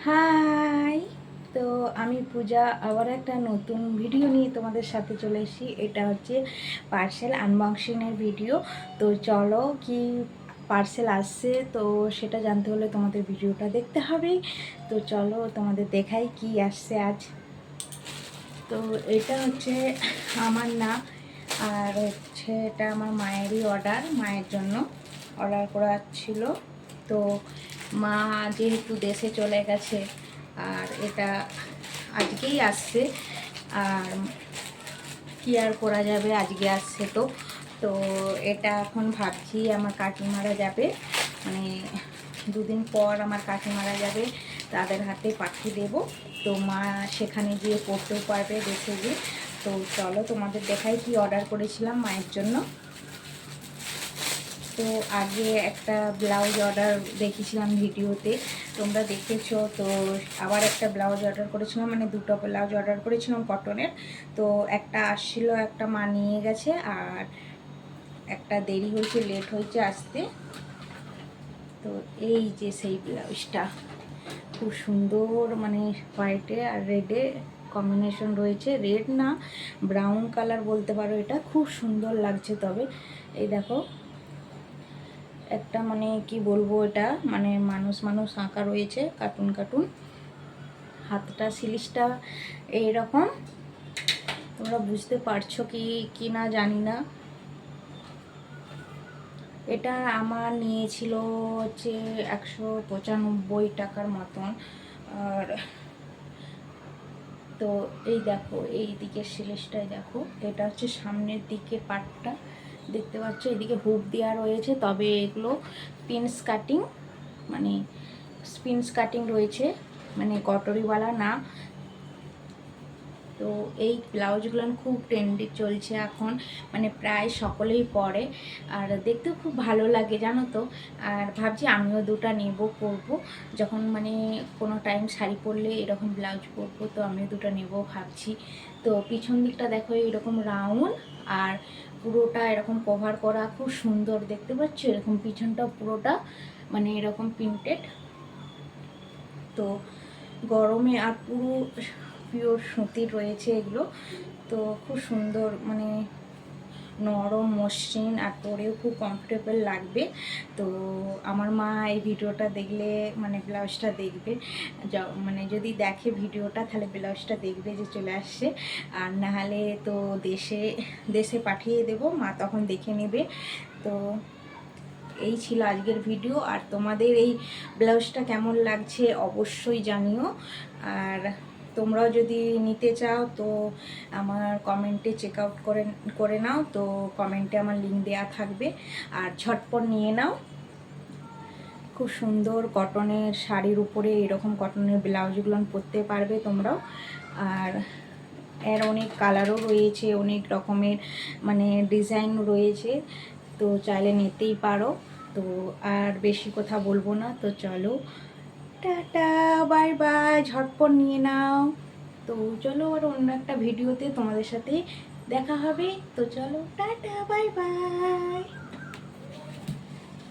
High, তো আমি পূজা আবার একটা নতুন ভিডিও নিয়ে তোমাদের সাথে চলে এসেছি। এটা হচ্ছে পার্সেল আনবক্সিংয়ের ভিডিও। তো চলো কি পার্সেল আসছে তো সেটা জানতে হলে তোমাদের ভিডিওটা দেখতে হবে। তো চলো তোমাদের দেখাই কি আসছে আজ। তো এটা হচ্ছে আমার না, আর হচ্ছে এটা আমার মায়েরই অর্ডার, মায়ের জন্য অর্ডার করা ছিল। তো মা যেহেতু দেশে চলে গেছে আর এটা আজকেই আসছে, আর কি আর করা যাবে, আজকে আসছে তো তো এটা এখন ভাবছি আমার কাকিমারা যাবে, মানে দুদিন পর আমার কাকিমারা যাবে, তাদের হাতে পাঠিয়ে দেব। তো মা সেখানে গিয়ে পড়তেও পারবে দেশে গিয়ে। তো চলো তোমাদের দেখাই কি অর্ডার করেছিলাম মায়ের জন্য। তো আগে একটা ব্লাউজ অর্ডার দেখেছিলাম ভিডিওতে, তোমরা দেখেছো। তো আবার একটা ব্লাউজ অর্ডার করেছিলাম, মানে দুটো ব্লাউজ অর্ডার করেছিলাম কটনের। তো একটা আসছিল, একটা মা নিয়ে গেছে, আর একটা দেরি হয়েছে, লেট হয়েছে আসতে। তো এই যে সেই ব্লাউজটা খুব সুন্দর, মানে হোয়াইটে আর রেডে কম্বিনেশন রয়েছে, রেড না ব্রাউন কালার বলতে পারো, এটা খুব সুন্দর লাগছে। তবে এই দেখো একটা, মানে কি বলবো, এটা মানে মানুষ মানুষ আঁকা রয়েছে, কার্টুন কার্টুন। হাতটা সিলিসটা এইরকম, তোমরা বুঝতে পারছো কি না জানি না। এটা আমার নিয়েছিল হচ্ছে 195 টাকার মতন। আর তো এই দেখো এই দিকের সিলিসটাই দেখো, এটা হচ্ছে সামনের দিকের পার্টটা দেখতে পাচ্ছ, এদিকে হুক দেওয়া রয়েছে, তবে এগুলো পিনস কাটিং, মানে স্পিনস কাটিং রয়েছে, মানে কটরিওয়ালা না। তো এই ব্লাউজগুলো খুব ট্রেন্ডে চলছে এখন, মানে প্রায় সকলেই পরে, আর দেখতেও খুব ভালো লাগে জানো তো। আর ভাবছি আমিও দুটো নেব, পরবো যখন, মানে কোনো টাইম শাড়ি পরলে এরকম ব্লাউজ পরবো, তো আমিও দুটো নেব ভাবছি। তো পিছন দিকটা দেখো এরকম রাউন্ড, আর পুরোটা এরকম কভার করা, খুব সুন্দর দেখতে পাচ্ছ। এরকম পিছনটা পুরোটা মানে এরকম প্রিন্টেড। তো গরমে আর পুরো পিওর সুতির রয়েছে এগুলো। তো খুব সুন্দর, মানে নরম মসৃণ, আর পরেও খুব কমফোর্টেবল লাগবে। তো আমার মা এই ভিডিওটা দেখলে, মানে ব্লাউজটা দেখবে, মানে যদি দেখে ভিডিওটা তাহলে ব্লাউজটা দেখবে যে চলে আসছে, আর নাহলে তো দেশে দেশে পাঠিয়ে দেব, মা তখন দেখে নেবে। তো এই ছিল আজকের ভিডিও, আর তোমাদের এই ব্লাউজটা কেমন লাগছে অবশ্যই জানিও। আর তোমরাও যদি নিতে চাও তো আমার কমেন্টে চেক আউট করে নাও, তো কমেন্টে আমার লিঙ্ক দেওয়া থাকবে, আর ঝটপট নিয়ে নাও। খুব সুন্দর কটনের শাড়ির উপরে এরকম কটনের ব্লাউজগুলো পরতে পারবে তোমরাও। আর এর অনেক কালারও রয়েছে, অনেক রকমের মানে ডিজাইন রয়েছে, তো চাইলে নিতেই পারো। তো আর বেশি কথা বলবো না, তো চলো টাটা, বাই বাই, ঝটপট নিয়ে নাও। তো চলো আর অন্য একটা ভিডিওতে তোমাদের সাথে দেখা হবে। তো চলো টাটা, বাই বাই।